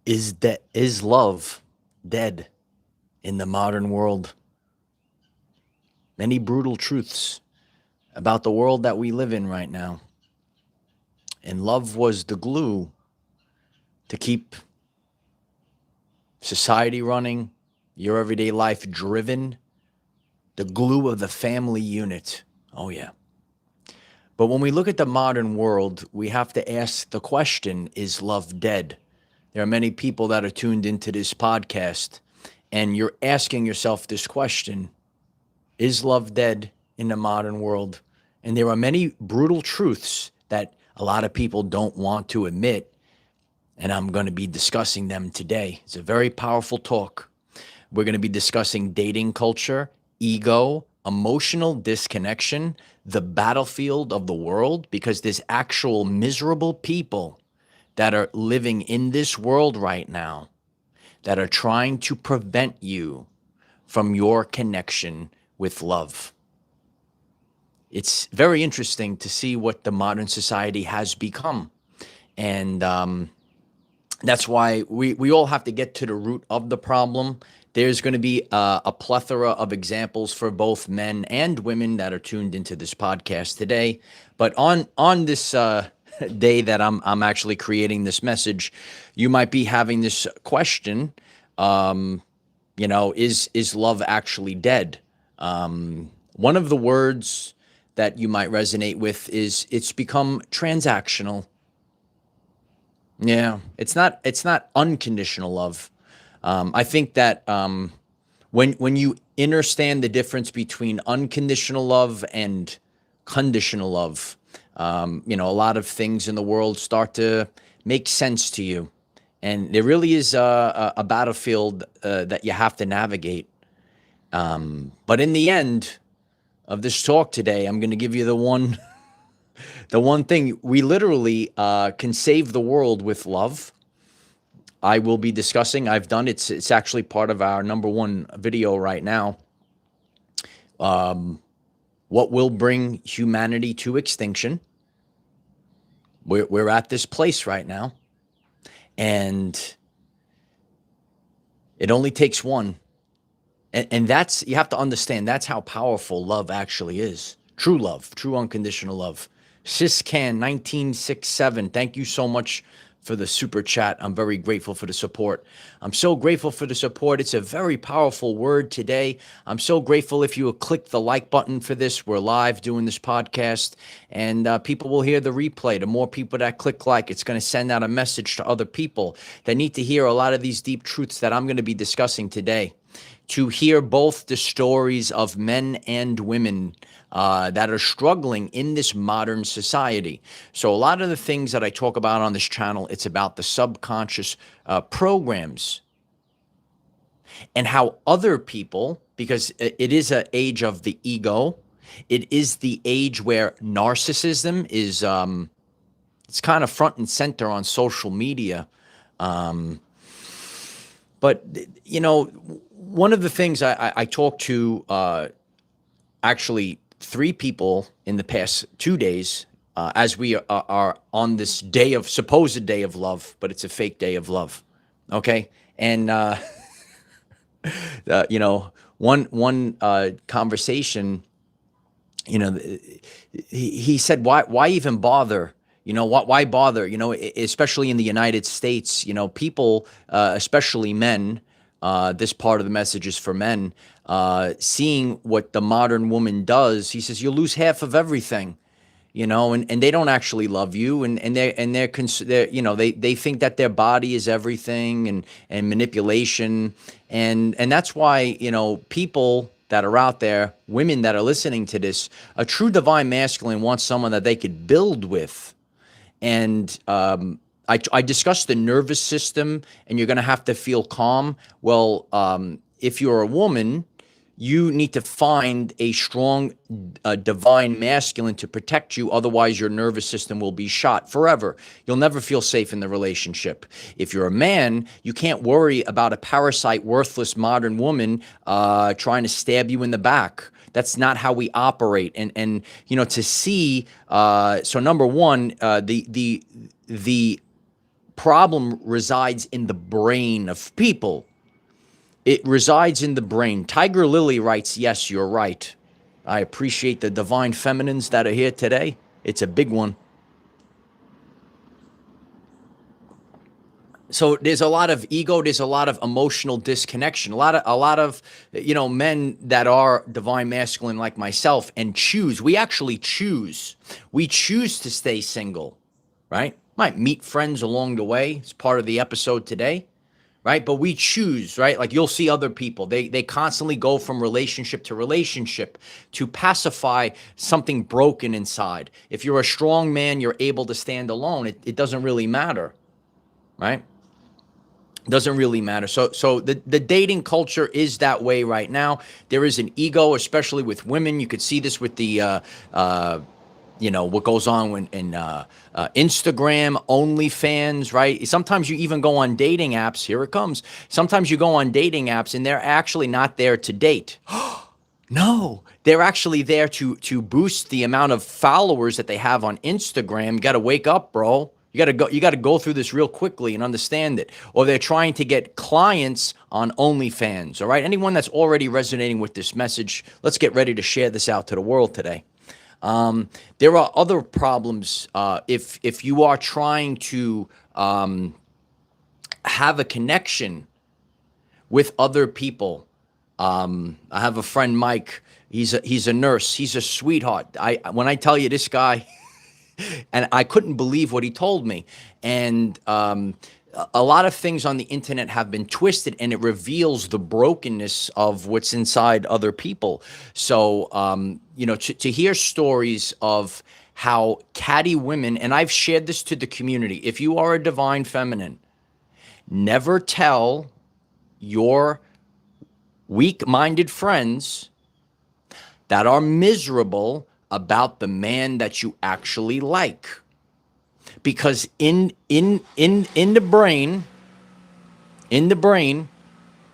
Is love dead in the modern world? Many brutal truths about the world that we live in right now. And love was the glue to keep society running, your everyday life driven, the glue of the family unit. Oh, yeah. But when we look at the modern world, we have to ask the question, is love dead? There are many people that are tuned into this podcast, and you're asking yourself this question, is love dead in the modern world? And there are many brutal truths that a lot of people don't want to admit, and I'm going to be discussing them today. It's a very powerful talk. We're going to be discussing dating culture, ego, emotional disconnection, the battlefield of the world, because there's actual miserable people that are living in this world right now that are trying to prevent you from your connection with love. It's very interesting to see what the modern society has become. And that's why we all have to get to the root of the problem. There's going to be a plethora of examples for both men and women that are tuned into this podcast today. But on this day that I'm actually creating this message, you might be having this question. Is love actually dead? One of the words that you might resonate with is it's become transactional. Yeah, it's not unconditional love. I think that when you understand the difference between unconditional love and conditional love, a lot of things in the world start to make sense to you. And there really is a battlefield that you have to navigate. But in the end of this talk today, I'm going to give you the one thing. We literally can save the world with love. I will be discussing, I've done, it's actually part of our number one video right now. What will bring humanity to extinction? We're at this place right now. And it only takes one. And that's, you have to understand, that's how powerful love actually is. True love, true unconditional love. Siscan 1967, thank you so much for the super chat. I'm very grateful for the support. I'm so grateful for the support. It's a very powerful word today. I'm so grateful if you will click the like button for this. We're live doing this podcast, and people will hear the replay. The more people that click like, it's going to send out a message to other people that need to hear a lot of these deep truths that I'm going to be discussing today. To hear both the stories of men and women that are struggling in this modern society. So a lot of the things that I talk about on this channel, it's about the subconscious programs and how other people, because it is an age of the ego, it is the age where narcissism is, it's kind of front and center on social media. But, one of the things I talked to actually 3 people in the past 2 days as we are on this supposed day of love, but it's a fake day of love. Okay. And, one conversation, he said, why even bother? Why bother? Especially in the United States, people, especially men, this part of the message is for men, seeing what the modern woman does. He says, you'll lose half of everything, and they don't actually love you. And they think that their body is everything and manipulation. And that's why, people that are out there, women that are listening to this, a true divine masculine wants someone that they could build with. And I discussed the nervous system, and you're going to have to feel calm. Well, if you're a woman, you need to find a strong divine masculine to protect you. Otherwise, your nervous system will be shot forever. You'll never feel safe in the relationship. If you're a man, you can't worry about a parasite, worthless modern woman trying to stab you in the back. That's not how we operate. And to see, so number one, the problem resides in the brain of people. It resides in the brain. Tiger Lily writes, yes, you're right. I appreciate the divine feminines that are here today. It's a big one. So there's a lot of ego, there's a lot of emotional disconnection, a lot of men that are divine masculine like myself and we actually choose to stay single, right? Might meet friends along the way. It's part of the episode today, right? But we choose, right? Like you'll see other people, they constantly go from relationship to relationship to pacify something broken inside. If you're a strong man, you're able to stand alone. It doesn't really matter, right? Doesn't really matter. So the dating culture is that way right now. There is an ego, especially with women. You could see this with the what goes on in Instagram, OnlyFans, right? Sometimes you even go on dating apps. Here it comes. Sometimes you go on dating apps and they're actually not there to date. No, they're actually there to boost the amount of followers that they have on Instagram. You got to wake up, bro. You got to go through this real quickly and understand it. Or they're trying to get clients on OnlyFans, all right? Anyone that's already resonating with this message, let's get ready to share this out to the world today. There are other problems if you are trying to have a connection with other people. I have a friend, Mike. He's a nurse. He's a sweetheart. When I tell you this guy, and I couldn't believe what he told me. And a lot of things on the internet have been twisted, and it reveals the brokenness of what's inside other people. So, to hear stories of how catty women, and I've shared this to the community, if you are a divine feminine, never tell your weak-minded friends that are miserable about the man that you actually like, because in the brain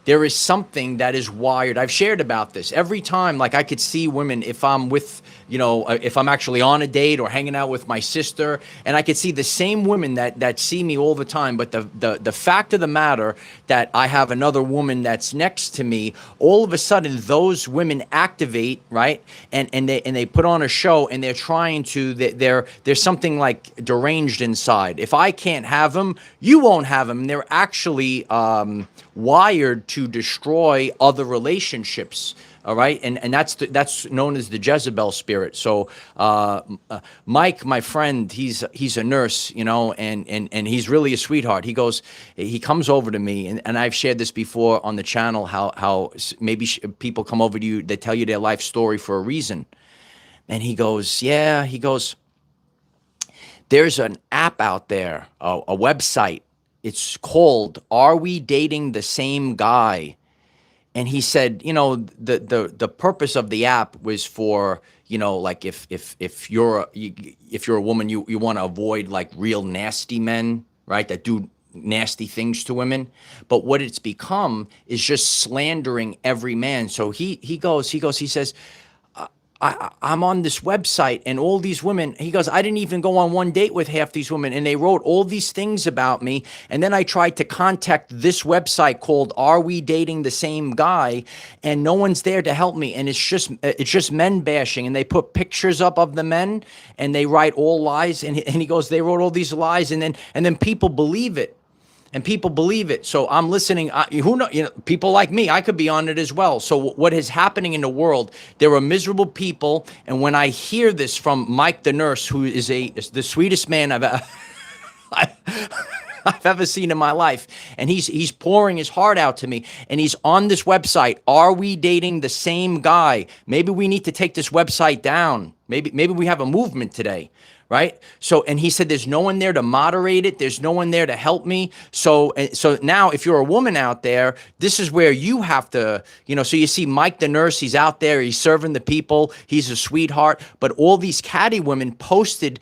there is something that is wired. I've shared about this every time. Like I could see women, if I'm with, if I'm actually on a date or hanging out with my sister, and I could see the same women that see me all the time. But the fact of the matter that I have another woman that's next to me, all of a sudden those women activate, right? And they put on a show, and they're trying to, there's something like deranged inside. If I can't have them, you won't have them. And they're actually wired to destroy other relationships. All right, and that's known as the Jezebel spirit. So Mike, my friend, he's a nurse, and he's really a sweetheart. He comes over to me, and I've shared this before on the channel, how maybe people come over to you, they tell you their life story for a reason. And he goes, there's an app out there, a website. It's called Are We Dating the Same Guy? And he said, the purpose of the app was for, like if you're a woman, you want to avoid like real nasty men, right, that do nasty things to women. But what it's become is just slandering every man. So he says, I'm on this website, and all these women, he goes, I didn't even go on one date with half these women, and they wrote all these things about me. And then I tried to contact this website called Are We Dating the Same Guy? And no one's there to help me. And it's just men bashing. And they put pictures up of the men, and they write all lies. And he goes, they wrote all these lies, and then people believe it. And people believe it. So I'm listening. Who know? People like me, I could be on it as well. So what is happening in the world? There are miserable people. And when I hear this from Mike, the nurse, who is the sweetest man I've ever seen in my life, and he's pouring his heart out to me, and he's on this website. Are we dating the same guy? Maybe we need to take this website down. Maybe we have a movement today. Right. So, and he said, there's no one there to moderate it. There's no one there to help me. So now if you're a woman out there, this is where you have to, so you see Mike, the nurse, he's out there, he's serving the people. He's a sweetheart. But all these catty women posted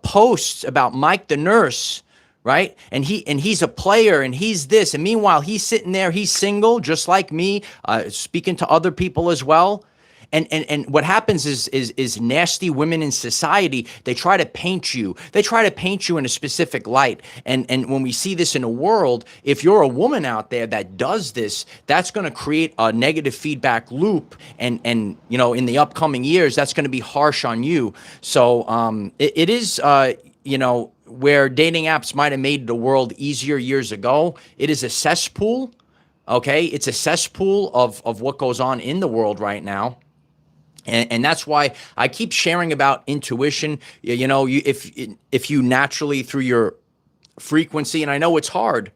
posts about Mike, the nurse. Right. And he's a player, and he's this. And meanwhile, he's sitting there, he's single, just like me, speaking to other people as well. And what happens is nasty women in society, they try to paint you. They try to paint you in a specific light. And when we see this in the world, if you're a woman out there that does this, that's going to create a negative feedback loop. And you know, in the upcoming years, that's going to be harsh on you. So it is you know, where dating apps might have made the world easier years ago, it is a cesspool. Okay, it's a cesspool of what goes on in the world right now. And that's why I keep sharing about intuition. You know, if you naturally, through your frequency, and I know it's hard,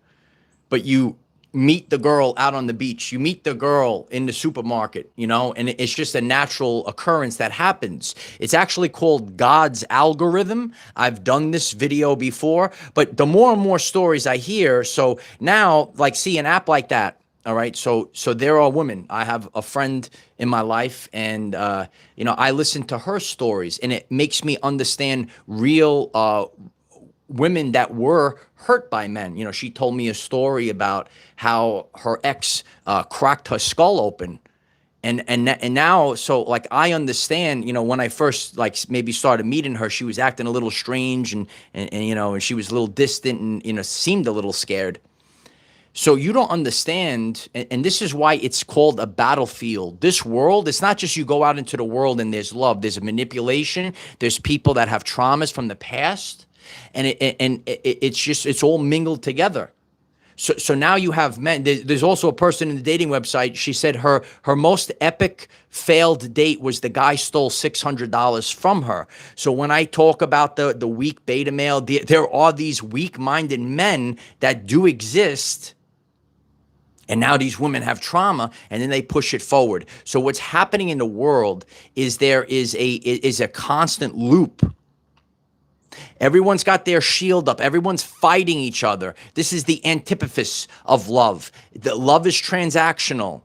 but you meet the girl out on the beach, you meet the girl in the supermarket, you know, and it's just a natural occurrence that happens. It's actually called God's algorithm. I've done this video before, but the more and more stories I hear, so now, like, see an app like that. All right. So there are women. I have a friend in my life, and you know, I listen to her stories, and it makes me understand real women that were hurt by men. You know, she told me a story about how her ex cracked her skull open. And now, so like, I understand, you know, when I first like maybe started meeting her, she was acting a little strange, and you know, and she was a little distant, and, you know, seemed a little scared. So you don't understand, and this is why it's called a battlefield. This world, it's not just you go out into the world and there's love. There's a manipulation. There's people that have traumas from the past, and it's all mingled together. So now you have men. There's also a person in the dating website. She said her most epic failed date was the guy stole $600 from her. So when I talk about the weak beta male, there are these weak-minded men that do exist. And now these women have trauma, and then they push it forward. So what's happening in the world is there is a constant loop. Everyone's got their shield up. Everyone's fighting each other. This is the antithesis of love. The love is transactional.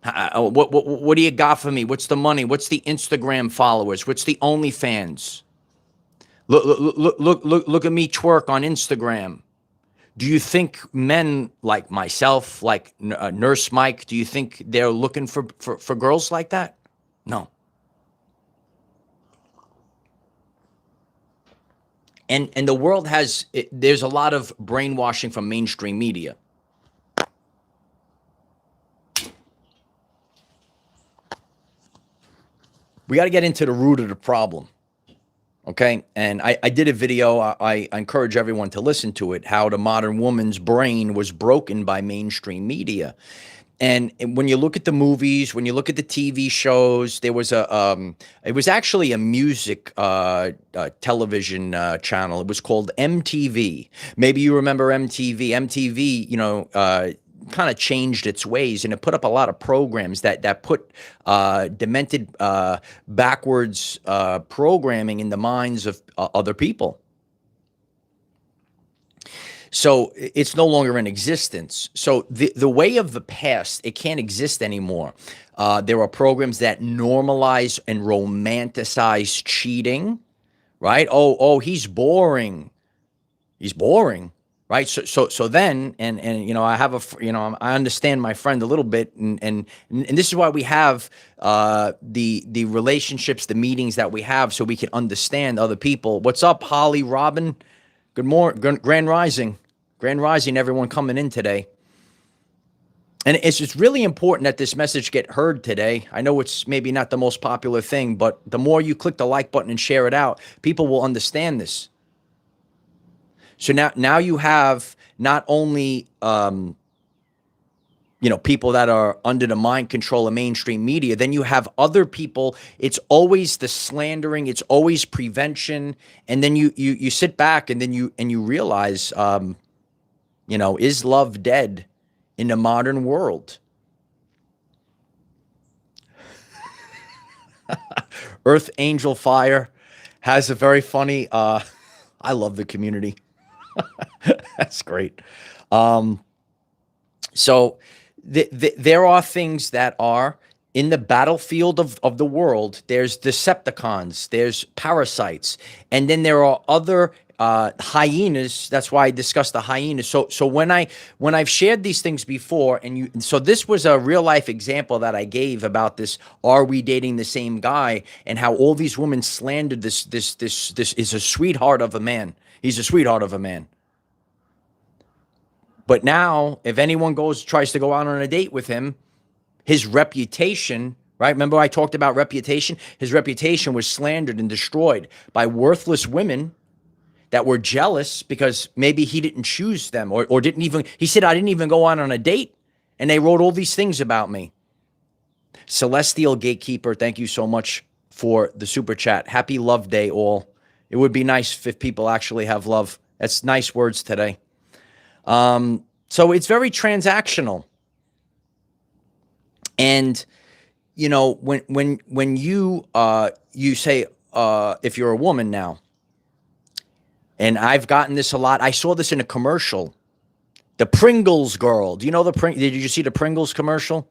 What do you got for me? What's the money? What's the Instagram followers? What's the OnlyFans? Look at me twerk on Instagram. Do you think men like myself, like Nurse Mike, do you think they're looking for girls like that? No. And the world has, there's a lot of brainwashing from mainstream media. We got to get into the root of the problem. Okay. And I did a video. I encourage everyone to listen to it, how the modern woman's brain was broken by mainstream media. And when you look at the movies, when you look at the TV shows, there was it was actually a music television channel. It was called MTV. Maybe you remember MTV. MTV, you know, kind of changed its ways, and it put up a lot of programs that put demented, backwards programming in the minds of other people. So it's no longer in existence. So the way of the past, it can't exist anymore. There are programs that normalize and romanticize cheating, right? Oh, he's boring. He's boring, right? So then, and you know, I have I understand my friend a little bit, and this is why we have the relationships, the meetings that we have, so we can understand other people. What's up, Holly, Robin? Good morning, Grand Rising, everyone coming in today. And it's just really important that this message get heard today. I know it's maybe not the most popular thing, but the more you click the like button and share it out, people will understand this. So now you have not only people that are under the mind control of mainstream media, then you have other people. It's always the slandering, it's always prevention, and then you sit back and then you realize, is love dead in the modern world? Earth Angel Fire has a very funny. I love the community. That's great. So there are things that are in the battlefield of the world. There's Decepticons, there's parasites, and then there are other hyenas. That's why I discussed the hyenas. So when I've shared these things before, so this was a real life example that I gave about this. Are we dating the same guy? And how all these women slandered this is a sweetheart of a man. He's a sweetheart of a man. But now, if anyone tries to go out on a date with him, his reputation, right? Remember I talked about reputation? His reputation was slandered and destroyed by worthless women that were jealous because maybe he didn't choose them or didn't even, he said, I didn't even go out on a date. And they wrote all these things about me. Celestial Gatekeeper, thank you so much for the super chat. Happy Love Day, all. It would be nice if people actually have love. That's nice words today. So it's very transactional. And, you know, when you say, if you're a woman now, and I've gotten this a lot. I saw this in a commercial, the Pringles girl. Do you know did you see the Pringles commercial?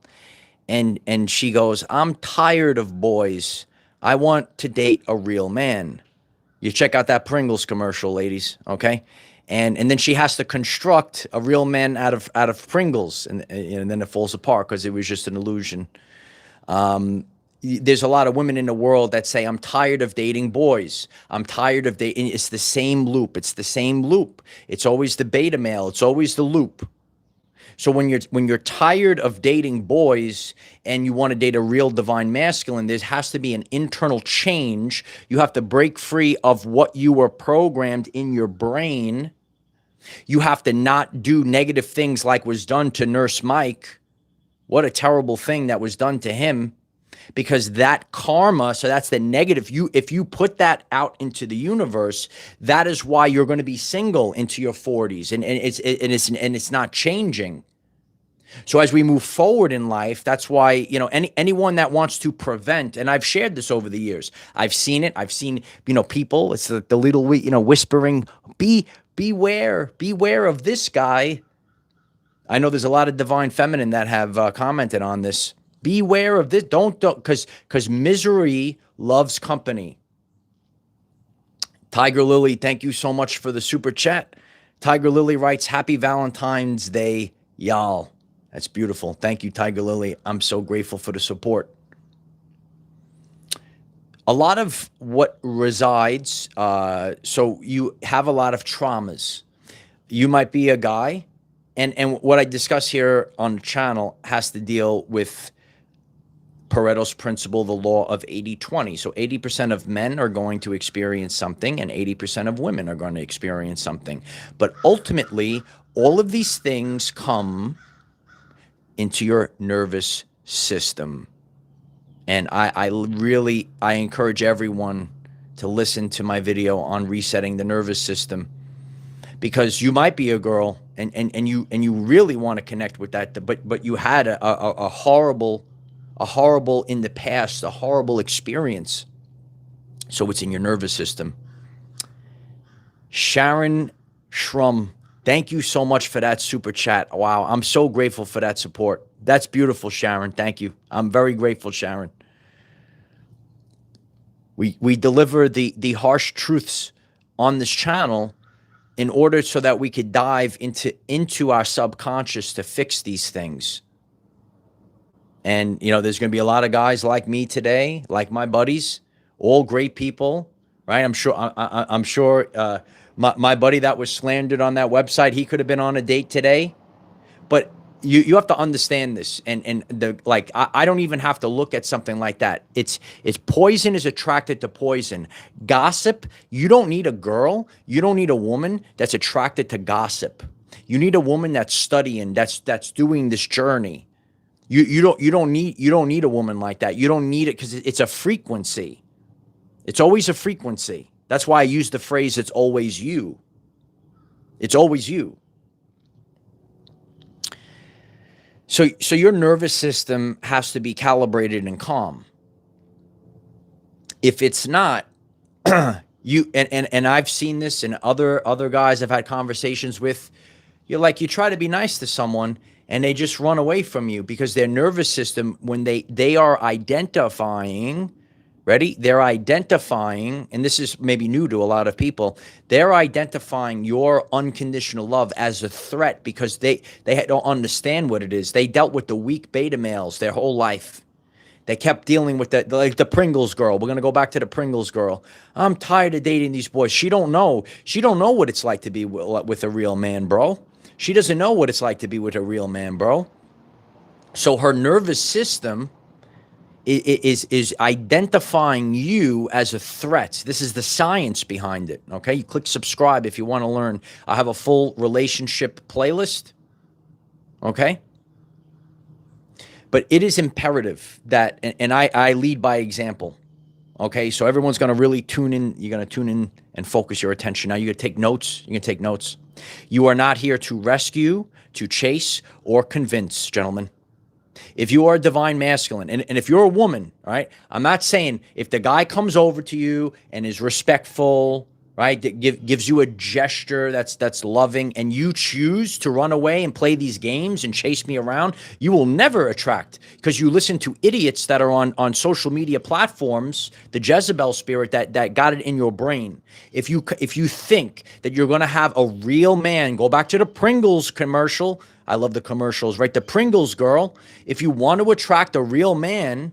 And she goes, I'm tired of boys. I want to date a real man. You check out that Pringles commercial, ladies. Okay. And then she has to construct a real man out of Pringles, and then it falls apart because it was just an illusion. There's a lot of women in the world that say, I'm tired of dating boys. I'm tired of dating. It's the same loop. It's the same loop. It's always the beta male. It's always the loop. So when you're tired of dating boys and you want to date a real divine masculine, there has to be an internal change. You have to break free of what you were programmed in your brain. You have to not do negative things like was done to Nurse Mike. What a terrible thing that was done to him, because that karma, so that's the negative. If you put that out into the universe, that is why you're going to be single into your 40s, and it's not changing. So as we move forward in life, that's why, you know, anyone that wants to prevent, and I've shared this over the years, I've seen it. I've seen, you know, people, it's the little, you know, whispering, beware of this guy. I know there's a lot of divine feminine that have commented on this. Beware of this. Don't, because misery loves company. Tiger Lily, thank you so much for the super chat. Tiger Lily writes, Happy Valentine's Day, y'all. That's beautiful. Thank you, Tiger Lily. I'm so grateful for the support. A lot of what resides, so you have a lot of traumas. You might be a guy, and what I discuss here on the channel has to deal with Pareto's principle, the law of 80-20. So 80% of men are going to experience something and 80% of women are going to experience something. But ultimately, all of these things come into your nervous system. And I encourage everyone to listen to my video on resetting the nervous system, because you might be a girl and you really want to connect with that, but you had a horrible in the past, a horrible experience. So it's in your nervous system. Sharon Shrum, thank you so much for that super chat. Wow, I'm so grateful for that support. That's beautiful, Sharon. Thank you. I'm very grateful, Sharon. We deliver the harsh truths on this channel in order so that we could dive into our subconscious to fix these things. And, you know, there's going to be a lot of guys like me today, like my buddies, all great people, right? I'm sure my buddy that was slandered on that website, he could have been on a date today. But you have to understand this. I don't even have to look at something like that. It's poison is attracted to poison. Gossip, you don't need a girl, you don't need a woman that's attracted to gossip. You need a woman that's studying, that's doing this journey. You don't need a woman like that. You don't need it because it's a frequency. It's always a frequency. That's why I use the phrase, it's always you. It's always you. So your nervous system has to be calibrated and calm. If it's not, and I've seen this in other guys I've had conversations with, you try to be nice to someone and they just run away from you because their nervous system, when they are identifying, Ready? They're identifying, and this is maybe new to a lot of people, they're identifying your unconditional love as a threat because they don't understand what it is. They dealt with the weak beta males their whole life. They kept dealing with that, like the Pringles girl. We're going to go back to the Pringles girl. I'm tired of dating these boys. She don't know what it's like to be with a real man, bro. She doesn't know what it's like to be with a real man, bro. So her nervous system is identifying you as a threat. This is the science behind it, okay? You click subscribe if you want to learn. I have a full relationship playlist, okay? But it is imperative that, and I lead by example, okay? So everyone's going to really tune in. You're going to tune in and focus your attention. Now you're going to take notes. You can take notes. You are not here to rescue, to chase, or convince, gentlemen. If you are a divine masculine, and if you're a woman, right? I'm not saying if the guy comes over to you and is respectful, right? That gives you a gesture that's loving, and you choose to run away and play these games and chase me around, you will never attract, because you listen to idiots that are on social media platforms, the Jezebel spirit that got it in your brain. If you think that you're going to have a real man, go back to the Pringles commercial. I love the commercials, right? The Pringles girl. If you want to attract a real man,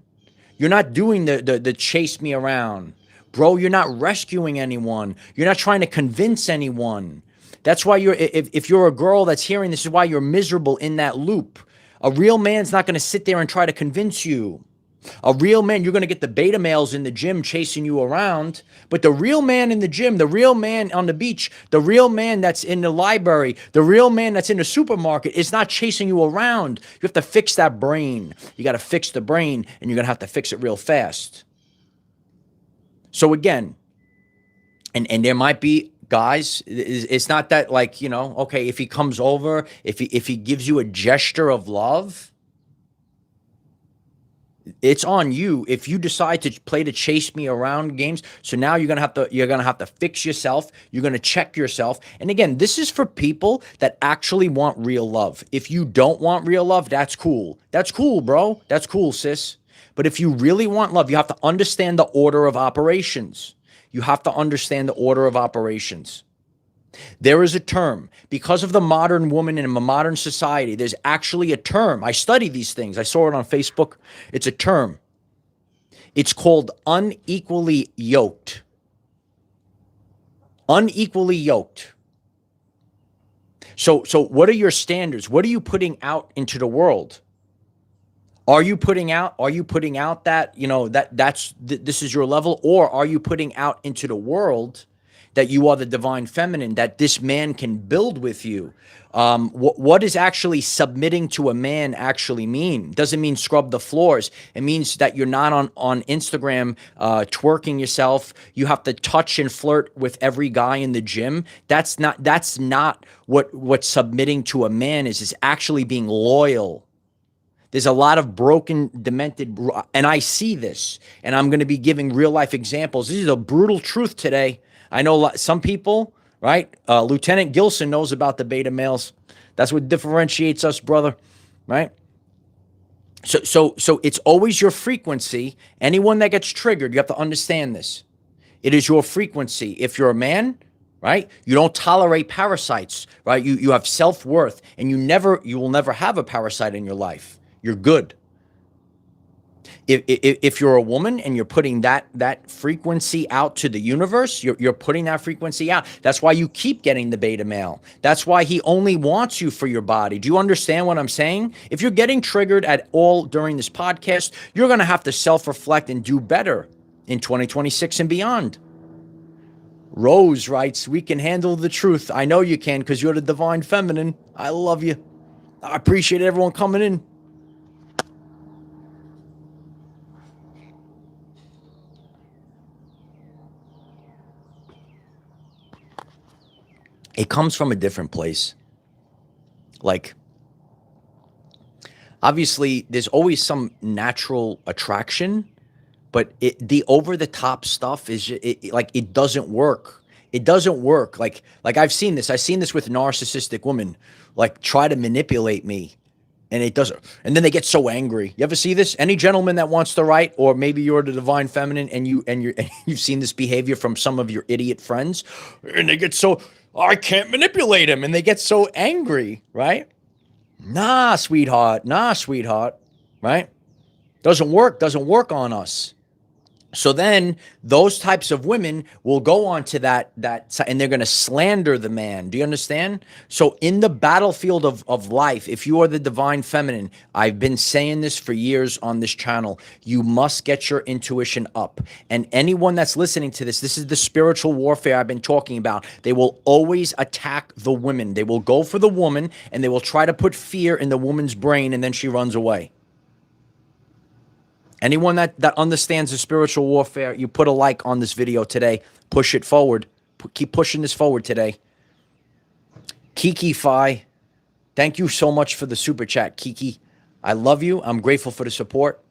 you're not doing the chase me around. Bro, you're not rescuing anyone. You're not trying to convince anyone. That's why if you're a girl that's hearing this, is why you're miserable in that loop. A real man's not going to sit there and try to convince you. A real man, you're going to get the beta males in the gym chasing you around, but the real man in the gym, the real man on the beach, the real man that's in the library, the real man that's in the supermarket is not chasing you around. You have to fix that brain. You got to fix the brain, and you're going to have to fix it real fast. So again, and there might be guys, it's not that, like, you know, okay, if he comes over, if he gives you a gesture of love, it's on you. If you decide to play the chase me around games, so now you're gonna have to fix yourself. You're gonna check yourself. And again, this is for people that actually want real love. If you don't want real love, that's cool. That's cool, bro. That's cool, sis. But if you really want love, you have to understand the order of operations. You have to understand the order of operations. There is a term, because of the modern woman in a modern society, there's actually a term. I study these things. I saw it on Facebook. It's a term. It's called unequally yoked. Unequally yoked. So what are your standards? What are you putting out into the world? Are you putting out that, you know, this is your level, or are you putting out into the world that you are the divine feminine, that this man can build with you? What does actually submitting to a man actually mean? Doesn't mean scrub the floors. It means that you're not on Instagram twerking yourself. You have to touch and flirt with every guy in the gym. That's not what submitting to a man is. It's actually being loyal. There's a lot of broken, demented, and I see this, and I'm going to be giving real life examples. This is a brutal truth today. I know some people, right? Lieutenant Gilson knows about the beta males. That's what differentiates us, brother, right? So it's always your frequency. Anyone that gets triggered, you have to understand this. It is your frequency. If you're a man, right, you don't tolerate parasites, right? You have self-worth, and you will never have a parasite in your life. You're good. If you're a woman and you're putting that frequency out to the universe, you're putting that frequency out. That's why you keep getting the beta male. That's why he only wants you for your body. Do you understand what I'm saying? If you're getting triggered at all during this podcast, you're going to have to self-reflect and do better in 2026 and beyond. Rose writes, we can handle the truth. I know you can, because you're the divine feminine. I love you. I appreciate everyone coming in. It comes from a different place. Like, obviously, there's always some natural attraction, but the over-the-top stuff is it doesn't work. It doesn't work. Like I've seen this. I've seen this with narcissistic women, like, try to manipulate me, And it doesn't, and then they get so angry. You ever see this? Any gentleman that wants to write, or maybe you're the divine feminine and you've seen this behavior from some of your idiot friends, and they get so, oh, I can't manipulate him, and they get so angry, right? Nah, sweetheart, right? Doesn't work on us. So then those types of women will go on to that and they're going to slander the man. Do you understand? So in the battlefield of life, if you are the divine feminine, I've been saying this for years on this channel, you must get your intuition up. And anyone that's listening to this, this is the spiritual warfare I've been talking about. They will always attack the women. They will go for the woman and they will try to put fear in the woman's brain, and then she runs away. Anyone that understands the spiritual warfare, you put a like on this video today. Push it forward. Keep pushing this forward today. Kiki Fi, thank you so much for the super chat, Kiki. I love you. I'm grateful for the support.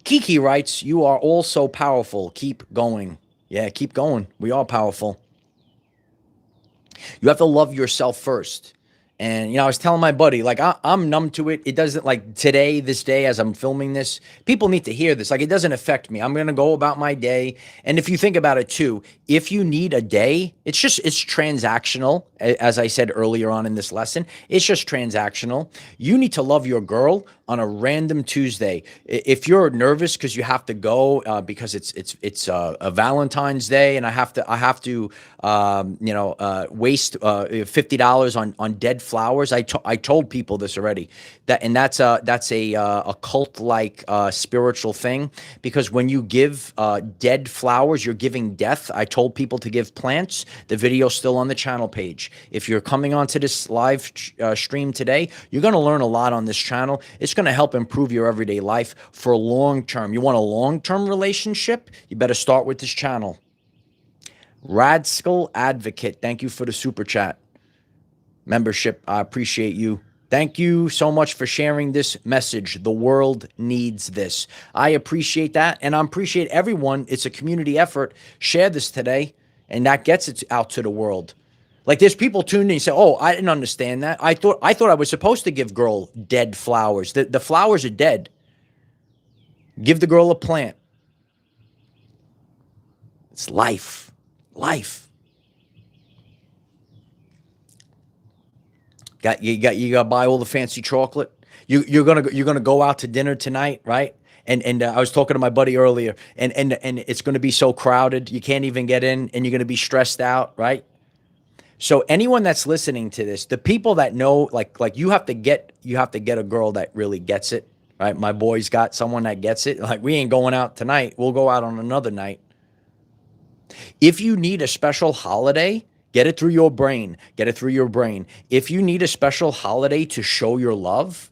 Kiki writes, you are all so powerful. Keep going. Yeah, keep going. We are powerful. You have to love yourself first. And, you know, I was telling my buddy, like, I'm numb to it. It doesn't, like, today, this day, as I'm filming this, people need to hear this. Like, it doesn't affect me. I'm going to go about my day. And if you think about it, too, if you need a day, it's transactional. As I said earlier on in this lesson, it's just transactional. You need to love your girl on a random Tuesday. If you're nervous because you have to go because it's a Valentine's Day and I have to waste $50 on dead flowers. I told people this already, that's a cult like spiritual thing, because when you give dead flowers, you're giving death. I told people to give plants. The video's still on the channel page. If you're coming onto this live stream today, you're going to learn a lot on this channel. It's going to help improve your everyday life for long term. You want a long-term relationship? You better start with this channel. Radskill Advocate, thank you for the super chat membership. I appreciate you. Thank you so much for sharing this message. The world needs this. I appreciate that, and I appreciate everyone. It's a community effort. Share this today, and that gets it out to the world. Like, there's people tuning in and say, oh, I didn't understand that. I thought I was supposed to give girl dead flowers. The flowers are dead. Give the girl a plant. It's life. Life. You got to buy all the fancy chocolate. You're gonna go out to dinner tonight, right? And I was talking to my buddy earlier, and it's going to be so crowded you can't even get in, and you're going to be stressed out, right? So anyone that's listening to this, the people that know, like you have to get a girl that really gets it, right? My boy's got someone that gets it. Like, we ain't going out tonight. We'll go out on another night. If you need a special holiday, get it through your brain. Get it through your brain. If you need a special holiday to show your love,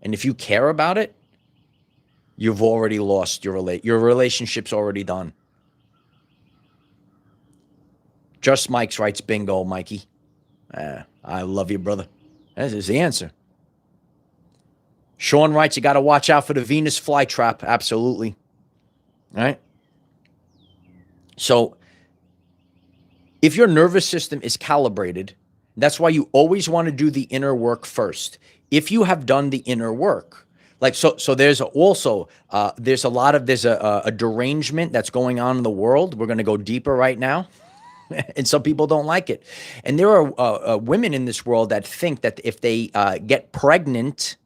and if you care about it, you've already lost your relationship's already done. Just Mike's writes, bingo, Mikey. I love you, brother. That is the answer. Sean writes, you got to watch out for the Venus flytrap. Absolutely. All right. So if your nervous system is calibrated, that's why you always want to do the inner work first. If you have done the inner work, like, so there's also, there's a derangement that's going on in the world. We're going to go deeper right now. And some people don't like it. And there are women in this world that think that if they get pregnant,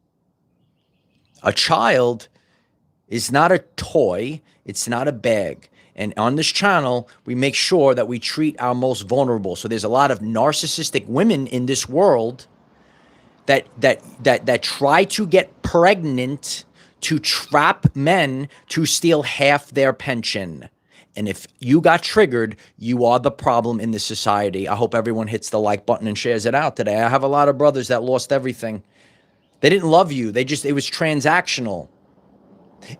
a child is not a toy. It's not a bag. And on this channel, we make sure that we treat our most vulnerable. So there's a lot of narcissistic women in this world that try to get pregnant to trap men to steal half their pension. And if you got triggered, you are the problem in this society. I hope everyone hits the like button and shares it out today. I have a lot of brothers that lost everything. They didn't love you. It was transactional.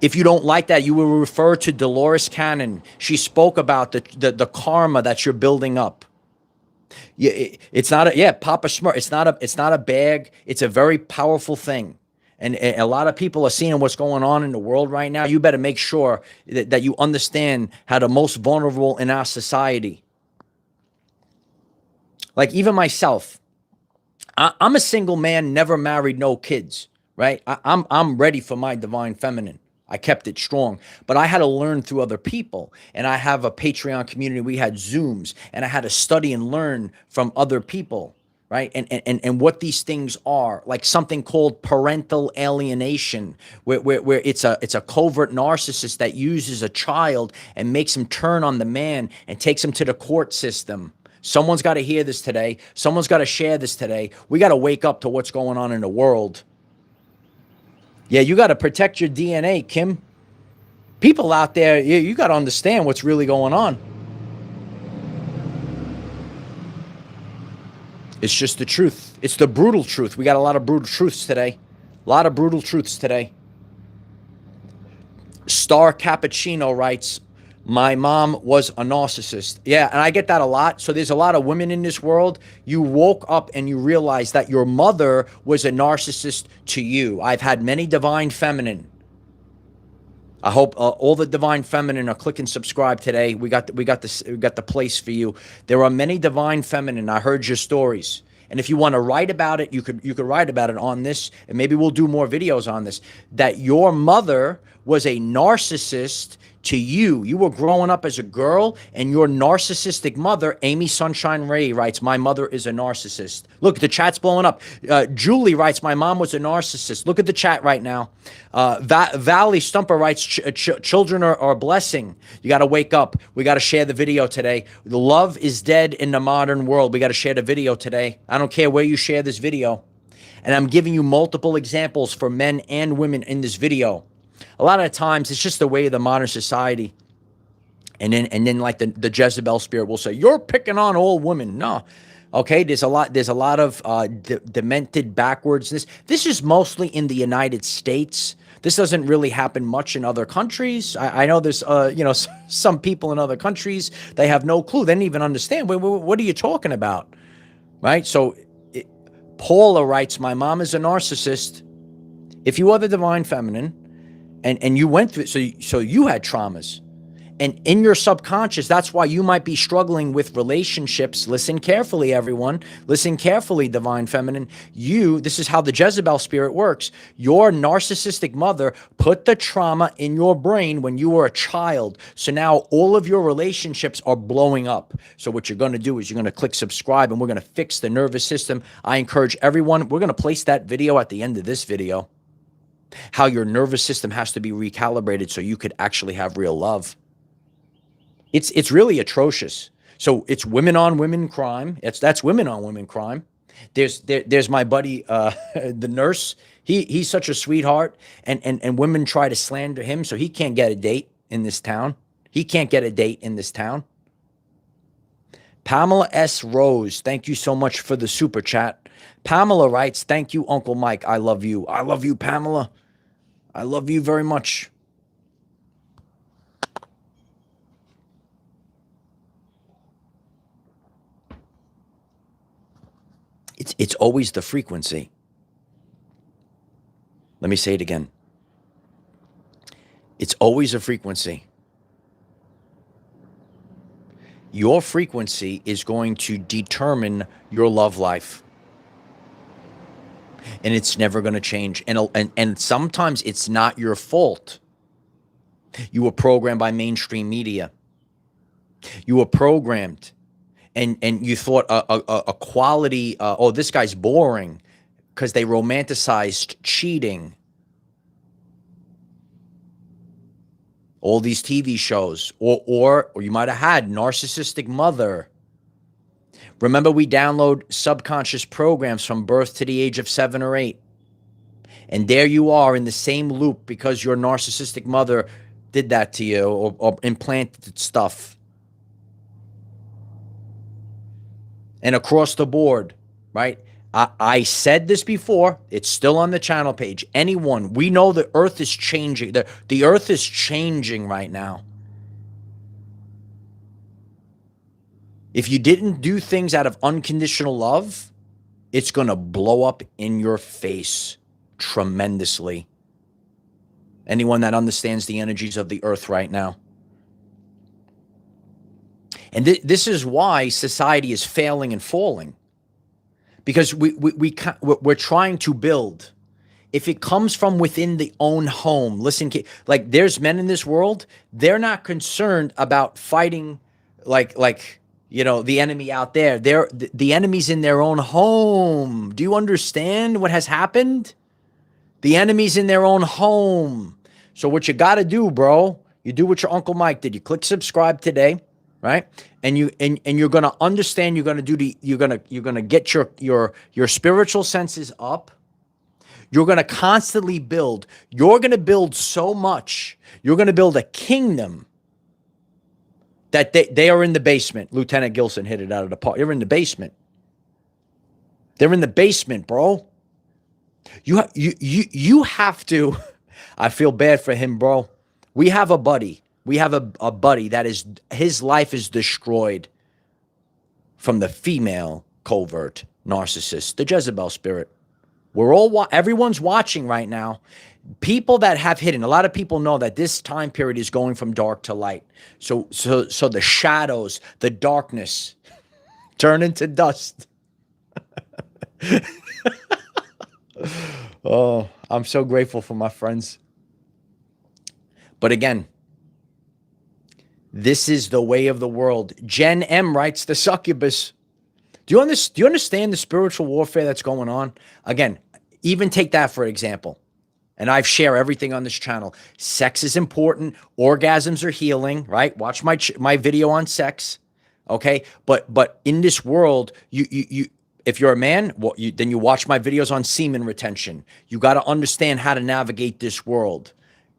If you don't like that, you will refer to Dolores Cannon. She spoke about the karma that you're building up. It's not Papa Smart. It's not a bag. It's a very powerful thing. And a lot of people are seeing what's going on in the world right now. You better make sure that you understand how the most vulnerable in our society. Like, even myself, I'm a single man, never married, no kids, right? I'm ready for my divine feminine. I kept it strong, but I had to learn through other people. And I have a Patreon community. We had Zooms, and I had to study and learn from other people, right? And what these things are, like something called parental alienation, where it's a covert narcissist that uses a child and makes him turn on the man and takes him to the court system. Someone's got to hear this today. Someone's got to share this today. We got to wake up to what's going on in the world. Yeah, you got to protect your DNA, Kim. People out there, you got to understand what's really going on. It's just the truth. It's the brutal truth. We got a lot of brutal truths today. A lot of brutal truths today. Star Cappuccino writes, my mom was a narcissist. Yeah, and I get that a lot. So there's a lot of women in this world. You woke up and you realized that your mother was a narcissist to you. I've had many divine feminine. I hope all the divine feminine are clicking subscribe today. We got the place for you. There are many divine feminine. I heard your stories. And if you want to write about it, you could write about it on this, and maybe we'll do more videos on this, that your mother was a narcissist to you. You were growing up as a girl, and your narcissistic mother, Amy Sunshine Ray, writes, my mother is a narcissist. Look, the chat's blowing up. Julie writes, my mom was a narcissist. Look at the chat right now. Valley Stumper writes, children are a blessing. You got to wake up. We got to share the video today. The love is dead in the modern world. We got to share the video today. I don't care where you share this video. And I'm giving you multiple examples for men and women in this video. A lot of times it's just the way of the modern society. And then like the Jezebel spirit will say, you're picking on all women. No. Okay, there's a lot of demented backwardsness. This is mostly in the United States. This doesn't really happen much in other countries. I know there's some people in other countries, they have no clue. They don't even understand. What are you talking about? Right? So Paula writes, my mom is a narcissist. If you are the divine feminine, and you went through it, so you had traumas. And in your subconscious, that's why you might be struggling with relationships. Listen carefully, everyone. Listen carefully, divine feminine. This is how the Jezebel spirit works. Your narcissistic mother put the trauma in your brain when you were a child. So now all of your relationships are blowing up. So what you're going to do is you're going to click subscribe, and we're going to fix the nervous system. I encourage everyone, we're going to place that video at the end of this video. How your nervous system has to be recalibrated so you could actually have real love. It's really atrocious. So it's women on women crime. That's women on women crime. There's my buddy, the nurse. He's such a sweetheart, and women try to slander him, so he can't get a date in this town. He can't get a date in this town. Pamela S. Rose, thank you so much for the super chat. Pamela writes, thank you, Uncle Mike. I love you. I love you, Pamela. I love you very much. It's always the frequency. Let me say it again. It's always a frequency. Your frequency is going to determine your love life. And it's never going to change. And sometimes it's not your fault. You were programmed by mainstream media. You were programmed, and you thought a quality, this guy's boring, because they romanticized cheating. All these TV shows, or you might have had narcissistic mother. Remember, we download subconscious programs from birth to the age of 7 or 8. And there you are in the same loop because your narcissistic mother did that to you or implanted stuff. And across the board, right? I said this before. It's still on the channel page. Anyone, we know the earth is changing. The earth is changing right now. If you didn't do things out of unconditional love, it's going to blow up in your face tremendously. Anyone that understands the energies of the earth right now. And this is why society is failing and falling. Because we're trying to build. if it comes from within the own home, listen, like there's men in this world, they're not concerned about fighting like the enemy out there. The enemy's in their own home. Do you understand what has happened? The enemy's in their own home. So what you got to do, bro, you do what your Uncle Mike did. You click subscribe today, right? And you're going to understand, you're going to get your spiritual senses up. You're going to constantly build. You're going to build so much. You're going to build a kingdom that they are in the basement. Lieutenant Gilson hit it out of the park. They're in the basement. They're in the basement, bro. You have to. I feel bad for him, bro. We have a buddy. We have a buddy that his life is destroyed from the female covert narcissist, the Jezebel spirit. Everyone's watching right now. People that have hidden, a lot of people know that this time period is going from dark to light. So the shadows, the darkness turn into dust. Oh, I'm so grateful for my friends. But again, this is the way of the world. Jen M writes, the succubus. Do you understand the spiritual warfare that's going on? Again, even take that for example. And I share everything on this channel. Sex is important. Orgasms are healing, right? Watch my video on sex, okay? But in this world, you if you're a man, then you watch my videos on semen retention. You got to understand how to navigate this world.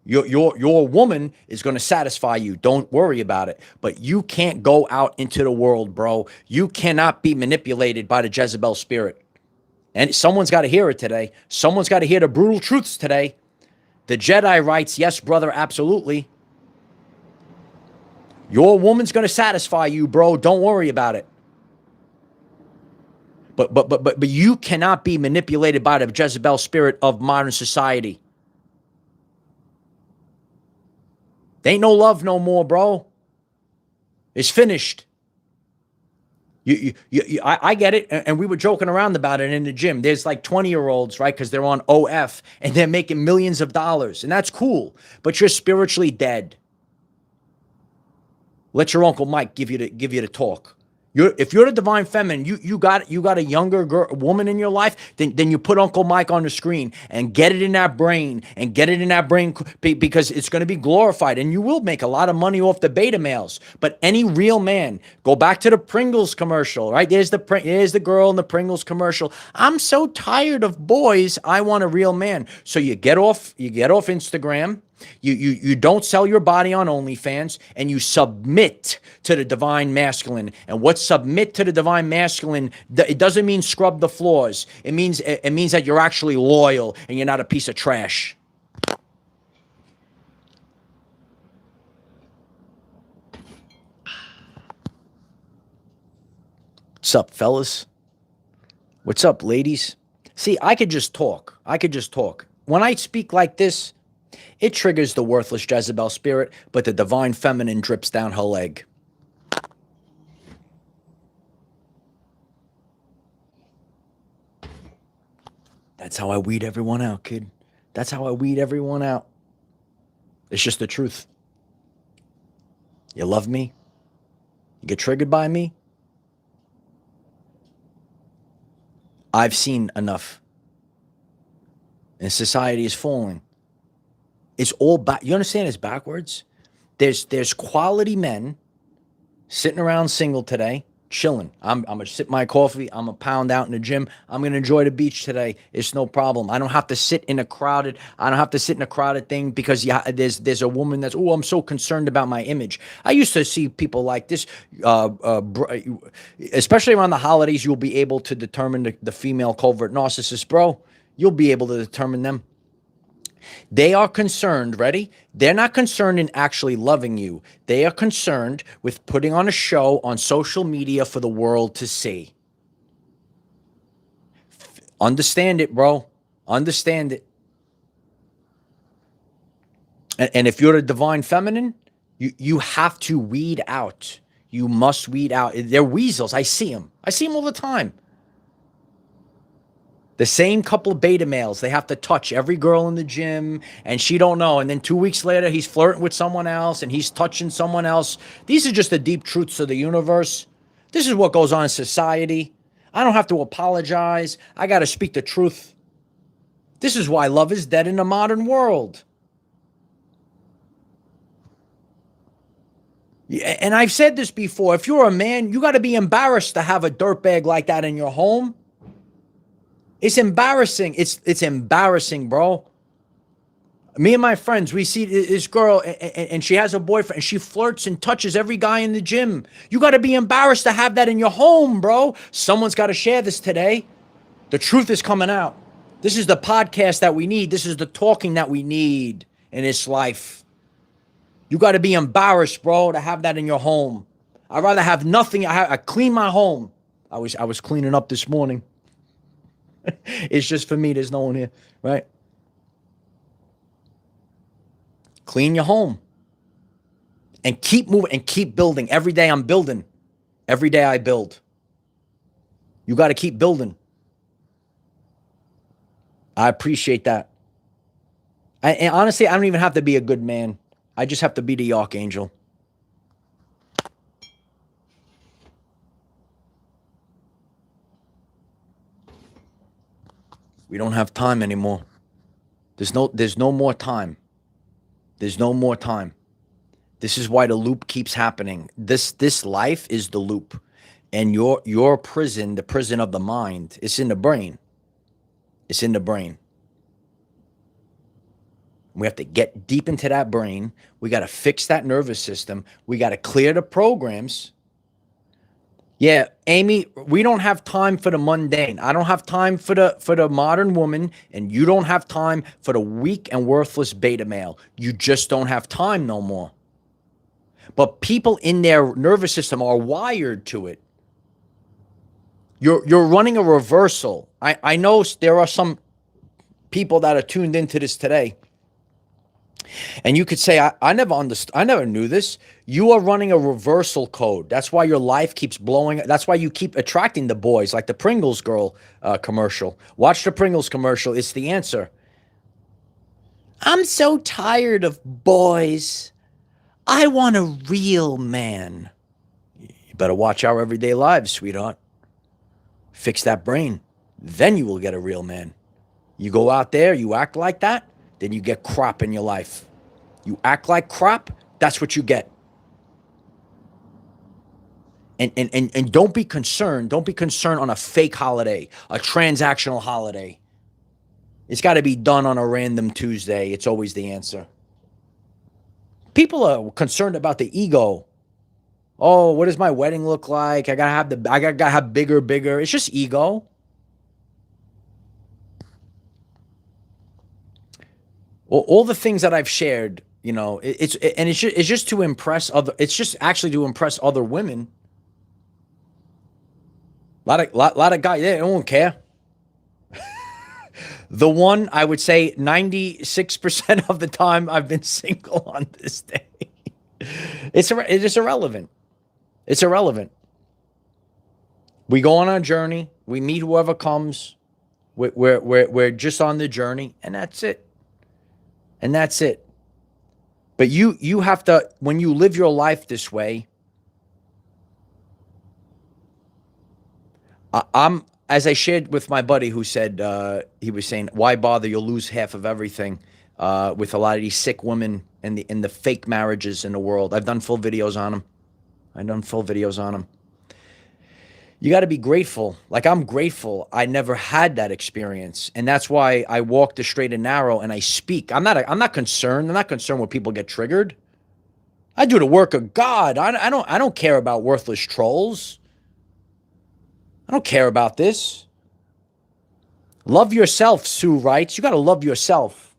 Your woman is going to satisfy you. Don't worry about it. But you can't go out into the world, bro. You cannot be manipulated by the Jezebel spirit. And someone's got to hear it today. Someone's got to hear the brutal truths today. The Jedi writes, yes, brother, absolutely. Your woman's going to satisfy you, bro. Don't worry about it. But you cannot be manipulated by the Jezebel spirit of modern society. There ain't no love no more, bro. It's finished. I get it, and we were joking around about it in the gym. There's like 20-year-olds, right? Because they're on OF, and they're making millions of dollars, and that's cool. But you're spiritually dead. Let your Uncle Mike give you the talk. If you're the divine feminine, you got a younger woman in your life, then you put Uncle Mike on the screen and get it in that brain because it's going to be glorified, and you will make a lot of money off the beta males. But any real man, go back to the Pringles commercial, right? There's the girl in the Pringles commercial. I'm so tired of boys. I want a real man. So you get off Instagram. You don't sell your body on OnlyFans, and you submit to the divine masculine. And what submit to the divine masculine, it doesn't mean scrub the floors. It means that you're actually loyal and you're not a piece of trash. What's up, fellas? What's up, ladies? See, I could just talk. When I speak like this, it triggers the worthless Jezebel spirit, but the divine feminine drips down her leg. That's how I weed everyone out, kid. That's how I weed everyone out. It's just the truth. You love me? You get triggered by me? I've seen enough. And society is falling. It's all back. You understand it's backwards? There's quality men sitting around single today, chilling. I'm going to sip my coffee. I'm going to pound out in the gym. I'm going to enjoy the beach today. It's no problem. I don't have to sit in a crowded thing because there's a woman that's, I'm so concerned about my image. I used to see people like this, especially around the holidays. You'll be able to determine the female covert narcissist, bro. You'll be able to determine them. They are concerned, ready? They're not concerned in actually loving you. They are concerned with putting on a show on social media for the world to see. Understand it, bro. Understand it. And if you're a divine feminine, you have to weed out. You must weed out. They're weasels. I see them. I see them all the time. The same couple of beta males, they have to touch every girl in the gym, and she don't know. And then 2 weeks later, he's flirting with someone else, and he's touching someone else. These are just the deep truths of the universe. This is what goes on in society. I don't have to apologize. I got to speak the truth. This is why love is dead in the modern world. And I've said this before. If you're a man, you got to be embarrassed to have a dirtbag like that in your home. It's embarrassing. It's embarrassing, bro. Me and my friends, we see this girl, and she has a boyfriend, and she flirts and touches every guy in the gym. You got to be embarrassed to have that in your home, bro. Someone's got to share this today. The truth is coming out. This is the podcast that we need. This is the talking that we need in this life. You got to be embarrassed, bro, to have that in your home. I'd rather have nothing. I clean my home. I was cleaning up this morning. It's just for me. There's no one here, right? Clean your home. And keep moving and keep building. Every day I'm building. Every day I build. You got to keep building. I appreciate that. And honestly, I don't even have to be a good man. I just have to be the archangel. We don't have time anymore. There's no more time. There's no more time. This is why the loop keeps happening. This life is the loop. And your prison, the prison of the mind, it's in the brain. It's in the brain. We have to get deep into that brain. We got to fix that nervous system. We got to clear the programs. Yeah, Amy, we don't have time for the mundane. I don't have time for the modern woman, and you don't have time for the weak and worthless beta male. You just don't have time no more. But people in their nervous system are wired to it. You're running a reversal. I know there are some people that are tuned into this today. And you could say, I never understood. I never knew this. You are running a reversal code. That's why your life keeps blowing. That's why you keep attracting the boys, like the Pringles girl commercial. Watch the Pringles commercial. It's the answer. I'm so tired of boys. I want a real man. You better watch Our Everyday Lives, sweetheart. Fix that brain. Then you will get a real man. You go out there, you act like that, then you get crap in your life. You act like crap, that's what you get. And don't be concerned. Don't be concerned on a fake holiday, a transactional holiday. It's got to be done on a random Tuesday. It's always the answer. People are concerned about the ego. Oh, what does my wedding look like? I gotta have bigger. It's just ego. All the things that I've shared, you know, it's just to impress other. It's just actually to impress other women. Lot of guys, they don't care. The one, I would say 96% of the time I've been single on this day. It is irrelevant. It's irrelevant. We go on our journey. We meet whoever comes. We're just on the journey, and that's it. And that's it. But you have to, when you live your life this way, I'm, as I shared with my buddy who said, he was saying, why bother? You'll lose half of everything with a lot of these sick women and the fake marriages in the world. I've done full videos on them. You got to be grateful. Like, I'm grateful I never had that experience. And that's why I walk the straight and narrow and I speak. I'm not concerned. I'm not concerned when people get triggered. I do the work of God. I don't care about worthless trolls. I don't care about this. Love yourself, Sue writes. You got to love yourself.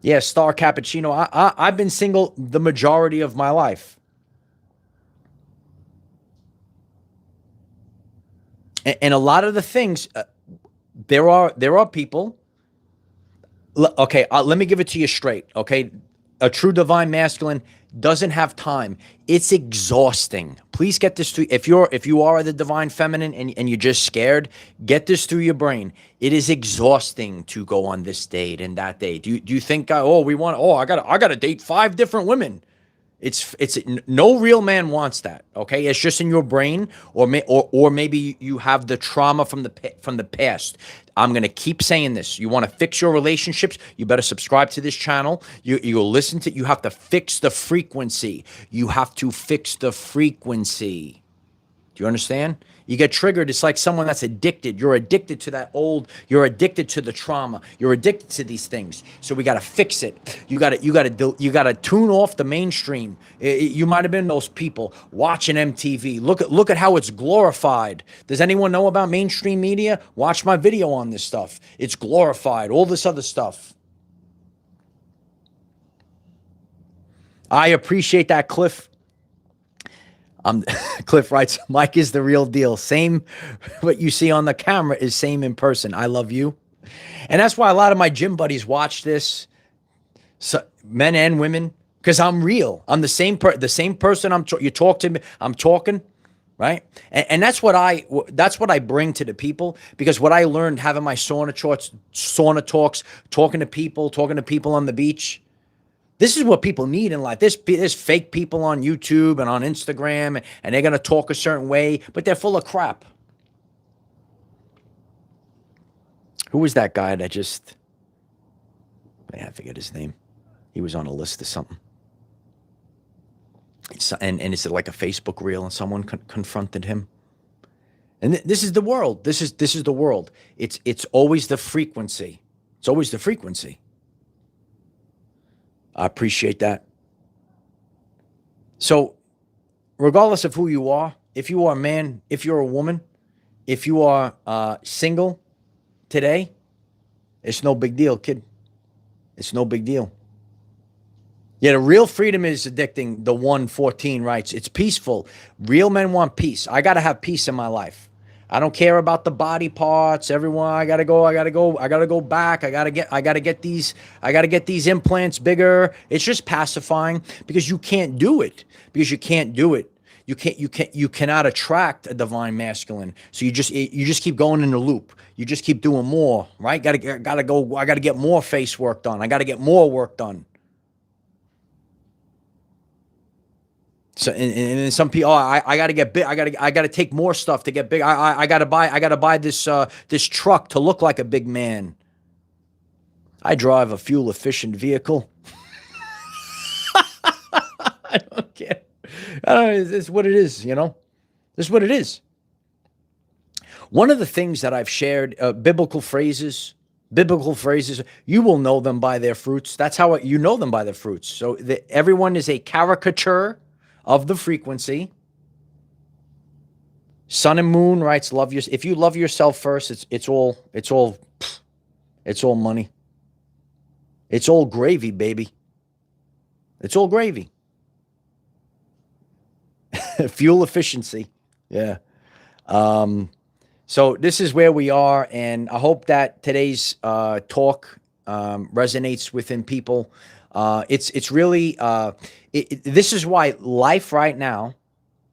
Yeah, Star Cappuccino. I've been single the majority of my life. And a lot of the things, there are people. Okay, let me give it to you straight. Okay, a true divine masculine. doesn't have time. It's exhausting. Please get this through. If you are the divine feminine and you're just scared, get this through your brain. It is exhausting to go on this date and that date. Do you think, I gotta date 5 different women? It's no real man wants that. Okay, it's just in your brain, or maybe you have the trauma from the past. I'm gonna keep saying this. You want to fix your relationships? You better subscribe to this channel. You listen to. You have to fix the frequency. You have to fix the frequency. Do you understand? You get triggered. It's like someone that's addicted. You're addicted to that you're addicted to the trauma. You're addicted to these things. So we got to fix it. You got to tune off the mainstream. You might have been those people watching MTV. Look at how it's glorified. Does anyone know about mainstream media? Watch my video on this stuff. It's glorified. All this other stuff. I appreciate that, Cliff. Cliff writes, Mike is the real deal. Same, what you see on the camera is same in person. I love you. And that's why a lot of my gym buddies watch this, so, men and women, because I'm real. I'm the same person. You talk to me, I'm talking, right? And that's what I bring to the people, because what I learned having my sauna talks, talking to people on the beach. This is what people need in life. There's fake people on YouTube and on Instagram, and they're going to talk a certain way, but they're full of crap. Who was that guy that I forget his name. He was on a list of something. And it's like a Facebook reel, and someone confronted him. And this is the world. This is the world. It's always the frequency. It's always the frequency. I appreciate that. So, regardless of who you are, if you are a man, if you're a woman, if you are single today, it's no big deal, kid. It's no big deal. Yeah, the real freedom is addicting. The 114 writes, it's peaceful. Real men want peace. I got to have peace in my life. I don't care about the body parts. Everyone, I gotta go back. I gotta get these implants bigger. It's just pacifying, because you can't do it. You cannot attract a divine masculine. So you just keep going in the loop. You just keep doing more, right? I gotta get more face work done. I gotta get more work done. So and some people, I gotta get big. I gotta take more stuff to get big. I gotta buy this truck to look like a big man. I drive a fuel efficient vehicle. I don't care. It's what it is, you know. This is what it is. One of the things that I've shared, biblical phrases. You will know them by their fruits. That's how you know them, by their fruits. So everyone is a caricature of the frequency. Sun and Moon writes, if you love yourself first, it's all money. It's all gravy, baby. It's all gravy. Fuel efficiency. Yeah. So this is where we are, and I hope that today's talk resonates within people. It's really this is why life right now,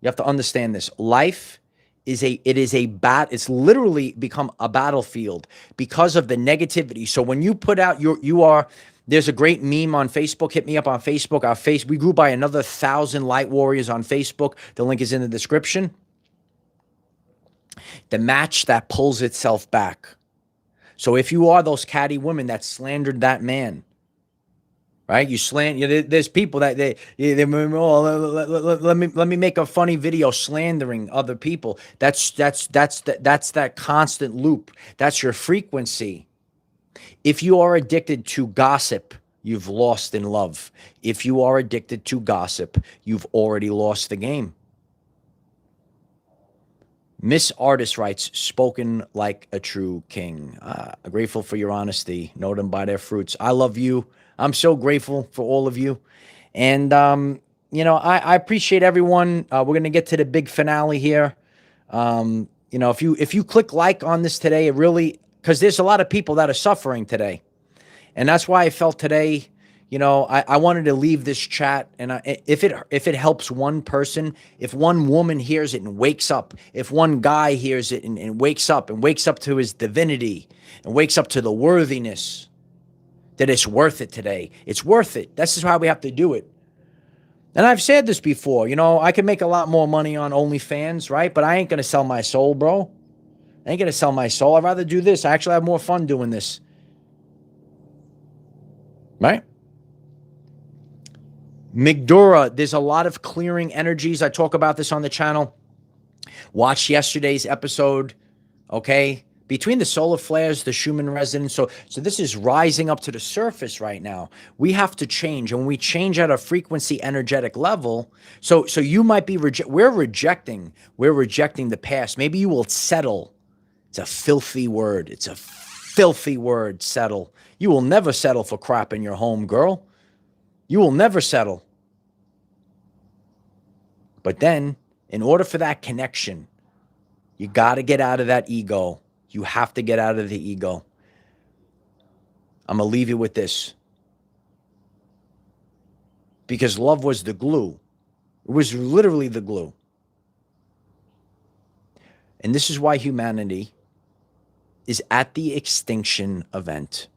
you have to understand this. Life it's literally become a battlefield because of the negativity. So when you put out there's a great meme on Facebook. Hit me up on Facebook. We grew by another 1,000 light warriors on Facebook. The link is in the description. The match that pulls itself back. So if you are those catty women that slandered that man, right? There's people that let me make a funny video slandering other people. That's that constant loop. That's your frequency. If you are addicted to gossip, you've lost in love. If you are addicted to gossip, you've already lost the game. Miss Artist writes, spoken like a true king. Grateful for your honesty. Know them by their fruits. I love you. I'm so grateful for all of you. And, I appreciate everyone. We're going to get to the big finale here. If you click like on this today, it really, because there's a lot of people that are suffering today. And that's why I felt today, I wanted to leave this chat, and if it helps one person, if one woman hears it and wakes up, if one guy hears it and wakes up to his divinity and wakes up to the worthiness, that it's worth it today. It's worth it. This is how we have to do it. And I've said this before, I can make a lot more money on OnlyFans, right? But I ain't going to sell my soul, bro. I ain't going to sell my soul. I'd rather do this. I actually have more fun doing this. Right? Migdura, there's a lot of clearing energies. I talk about this on the channel. Watch yesterday's episode, okay? Between the solar flares, the Schumann resonance. So this is rising up to the surface right now. We have to change. And when we change at a frequency energetic level, so you might be, we're rejecting the past. Maybe you will settle. It's a filthy word. It's a filthy word, settle. You will never settle for crap in your home, girl. You will never settle. But then, in order for that connection, you got to get out of that ego. You have to get out of the ego. I'm going to leave you with this. Because love was the glue. It was literally the glue. And this is why humanity is at the extinction event.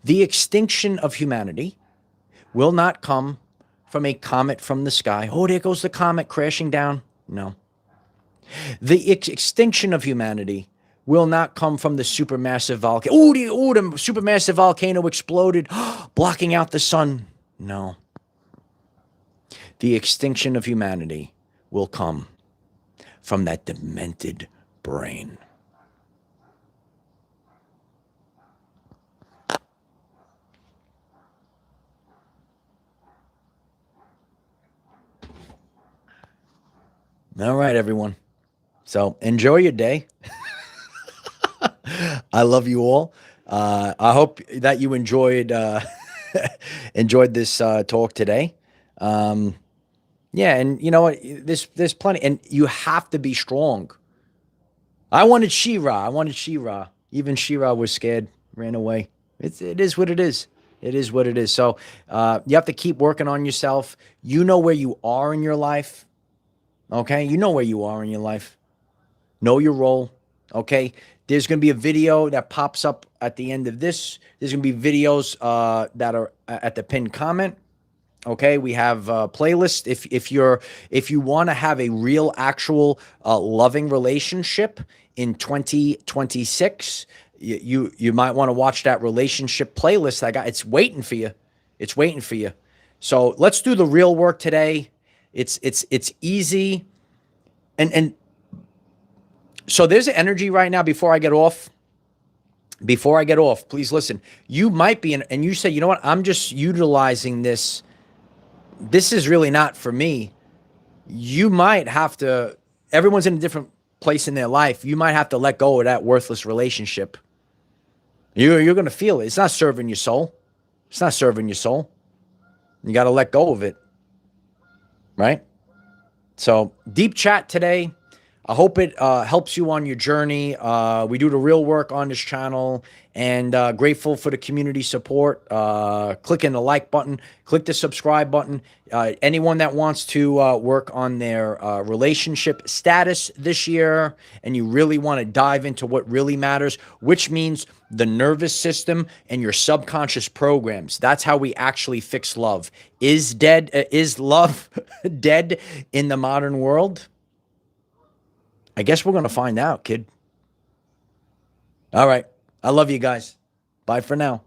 The extinction of humanity will not come from a comet from the sky. Oh, there goes the comet crashing down. No. The extinction of humanity will not come from the supermassive volcano. Oh, the supermassive volcano exploded, blocking out the sun. No. The extinction of humanity will come from that demented brain. All right, everyone. So enjoy your day. I love you all. I hope that you enjoyed this talk today. Yeah, and you know what? There's plenty, and you have to be strong. I wanted She-Ra. Even She-Ra was scared, ran away. It is what it is. It is what it is. So you have to keep working on yourself. You know where you are in your life. Okay, you know where you are in your life. Know your role. Okay, there's going to be a video that pops up at the end of this. There's going to be videos that are at the pinned comment. Okay, we have a playlist. If you want to have a real, actual loving relationship in 2026, you might want to watch that relationship playlist I got. It's waiting for you. It's waiting for you. So let's do the real work today. It's easy, and so there's an energy right now. Before I get off, please listen. You might be and you say, you know what? I'm just utilizing this. This is really not for me. You might have to. Everyone's in a different place in their life. You might have to let go of that worthless relationship. You're going to feel it. It's not serving your soul. It's not serving your soul. You got to let go of it. Right? So deep chat today. I hope it helps you on your journey. We do the real work on this channel, and grateful for the community support. Clicking the like button, click the subscribe button. Anyone that wants to work on their relationship status this year, and you really want to dive into what really matters, which means the nervous system and your subconscious programs. That's how we actually fix love. Is love dead in the modern world? I guess we're going to find out, kid. All right. I love you guys. Bye for now.